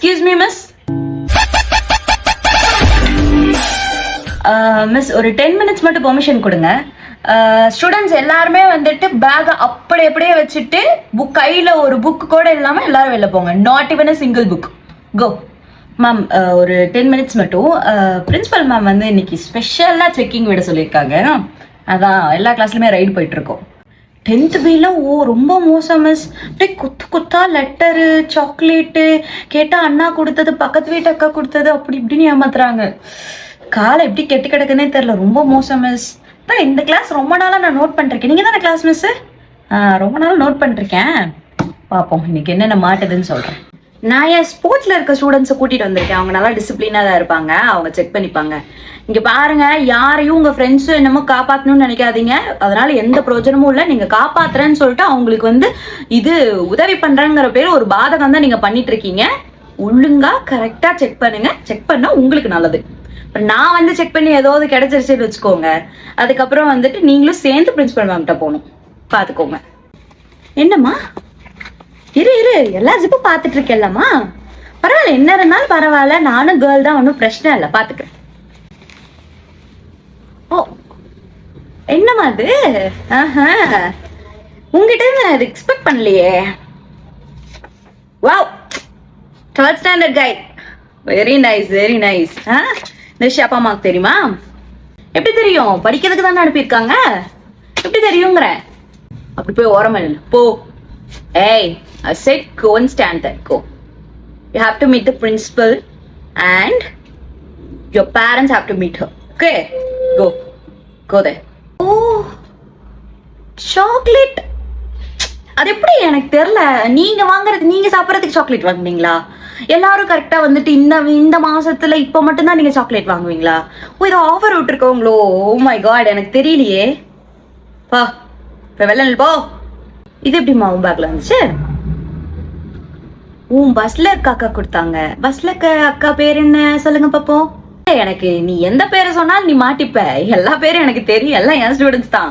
Excuse me miss. Miss ஒரு 10 minutes மட்டும் permission கொடுங்க. ஸ்டூடெண்ட்ஸ் எல்லாருமே வந்துட்டு பேக் அப்படியே வச்சுட்டு கையில ஒரு புக் கூட இல்லாம எல்லாரும் வெளில போங்க. Not even a single book. Go ma'am. ஒரு 10 மினிட்ஸ் மட்டும். பிரின்சிபல் மேம் வந்து இன்னைக்கு ஸ்பெஷலா செக்கிங் விட சொல்லியிருக்காங்க. அதான் எல்லா கிளாஸ்லயுமே ரைடு போயிட்டு இருக்கோம். 10th பில ரொம்ப மோசம் மிஸ். அப்படியே குத்தா லெட்டரு சாக்லேட்டு கேட்டா அண்ணா கொடுத்தது பக்கத்து வீட்டு அக்கா கொடுத்தது அப்படி இப்படின்னு ஏமாத்துறாங்க. காலை எப்படி கெட்டு கிடக்குன்னே தெரியல. ரொம்ப மோசம் மிஸ். இந்த கிளாஸ் ரொம்ப நாளா நான் நோட் பண்ணிருக்கேன். நீங்க தானே கிளாஸ் மிஸ்? ரொம்ப நாள் நோட் பண்ணிருக்கேன். பாப்போம் இன்னைக்கு என்னென்ன மாட்டுதுன்னு சொல்றேன். நான் என் ஸ்போர்ட்ஸ்ல இருக்க ஸ்டூடெண்ட்ஸை கூட்டிட்டு வந்திருக்கேன். அவங்க நல்லா டிசிப்ளினா தான் இருப்பாங்க. அவங்க செக் பண்ணிப்பாங்க. இங்க பாருங்க, யாரையும் உங்க ஃப்ரெண்ட்ஸும் என்னமோ காப்பாத்தணும்னு நினைக்காதீங்க. அதனால எந்த பிரயோஜனமும் இல்லை. நீங்க காப்பாத்துறேன்னு சொல்லிட்டு அவங்களுக்கு வந்து இது உதவி பண்றேங்கிற பேர் ஒரு பாதகம் தான் நீங்க பண்ணிட்டு இருக்கீங்க. ஒழுங்கா கரெக்டா செக் பண்ணுங்க. செக் பண்ணா உங்களுக்கு நல்லது. நான் வந்து செக் பண்ணி ஏதாவது கிடைச்சிருச்சுன்னு வச்சுக்கோங்க, அதுக்கப்புறம் வந்துட்டு நீங்களும் சேர்ந்து பிரின்சிபல் மேம்கிட்ட போகணும். பாத்துக்கோங்க. என்னம்மா இரு எல்லா ஜிப்பும் பாத்துட்டு இருக்கேன்லம்மா. பரவாயில்ல, என்ன இருந்தாலும் பரவாயில்ல. நானும் கேர்ள் தான், ஒன்னும் பிரச்சனை இல்லை. பாத்துக்கிறேன். ஓ என்னம்மா அது? உங்ககிட்ட இருந்து நான் எக்ஸ்பெக்ட் பண்ணலையே. வாவ், 12th ஸ்டாண்டர்ட் கை. Very nice very nice. Nisha அப்பா அம்மாக்கு தெரியுமா? எப்படி தெரியும்? படிக்கிறதுக்கு தானே அனுப்பியிருக்காங்க. எப்படி தெரியுங்கிற? அப்படி போய் ஓரமா இல்லை போ. ஏய், I said go and stand there. Go. You have to meet the principal and your parents have to meet her. Okay? Go there. Oh, chocolate. அது எப்படி எனக்கு தெரியல. நீங்க வாங்குறது, நீங்க சாப்பிடறதுக்கு சாக்லேட் வாங்குவீங்களா? எல்லாரும் கரெக்டா வந்துட்டு இந்த மாசத்துல இப்ப மட்டும்தான் நீங்க சாக்லேட் வாங்குவீங்களா? இது ஆஃபர் விட்டுருக்கோங்களோ? ஓ மை காட், எனக்கு தெரியலையே. பா இப்ப வெள்ள போ. இது எப்படிமா உன் பேக்ல வந்துச்சு? உன் பஸ்ல இருக்க அக்கா கொடுத்தாங்க. பஸ்ல இருக்க அக்கா பேர் என்ன சொல்லுங்க பாப்போம். எனக்கு நீ எந்த பேரை சொன்னாலும் நீ மாட்டிப்ப. எல்லா பேரும் எனக்கு தெரியும். எல்லாம் என் ஸ்டூடெண்ட்ஸ் தான்.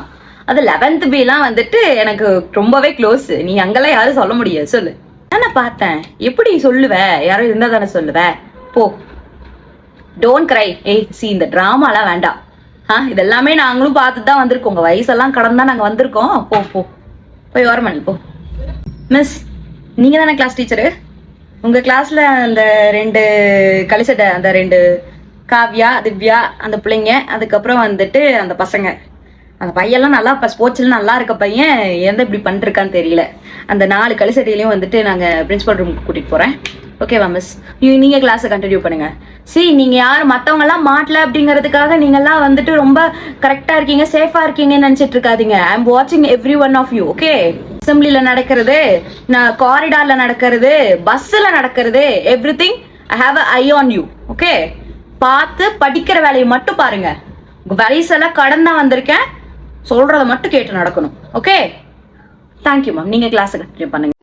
அது 11th B எல்லாம் வந்துட்டு எனக்கு ரொம்பவே க்ளோஸ். நீ அங்கெல்லாம் யாரும் சொல்ல முடியாது. சொல்லு. நான் பார்த்தேன். எப்படி சொல்லுவ? யாரும் இருந்தா தானே சொல்லுவ. போ. டோன்ட் கிரை. ஏய் சி, இந்த டிராமாலாம் வேண்டாம். இதெல்லாமே நாங்களும் பார்த்துட்டு தான் வந்திருக்கோம். உங்க வயசெல்லாம் கடந்தா நாங்க வந்திருக்கோம். போய் ஓரமணி போ. மிஸ், நீங்க தானே கிளாஸ் டீச்சரு? உங்க கிளாஸ்ல அந்த 2 கலிசட்டை, அந்த 2 காவ்யா திவ்யா அந்த பிள்ளைங்க, அதுக்கப்புறம் வந்துட்டு அந்த பசங்க, அந்த பையெல்லாம் நல்லா ஸ்போர்ட்ஸ்ல நல்லா இருக்க பையன் எந்த இப்படி பண்ணிருக்கான்னு தெரியல. அந்த 4 கலிசட்டையிலையும் வந்துட்டு நாங்க பிரின்சிபல் ரூமுக்கு கூட்டிட்டு போறேன். ஓகேவா மிஸ்? நீங்க கிளாஸை கண்டினியூ பண்ணுங்க. நீங்க யாரும் மத்தவங்க எல்லாம் மாட்டல அப்படிங்கறதுக்காக நீங்க எல்லாம் வந்துட்டு ரொம்ப கரெக்டா இருக்கீங்க, சேஃபா இருக்கீங்கன்னு நினைச்சிட்டு இருக்காதீங்க. ஐ எம் வாட்சிங் every one of you. Okay? அசம்பிளில நடக்கிறது, காரிடார்ல நடக்கிறது, பஸ்ல நடக்கிறது, everything I have a eye on you. Okay? பார்த்து படிக்கிற வேலையை மட்டும் பாருங்க. உங்க வயசெல்லாம் கடந்தா வந்திருக்கேன். சொல்றதை மட்டும் கேட்டு நடக்கணும். ஓகே? Thank you ma'am. நீங்க கிளாஸை கண்டினியூ பண்ணுங்க.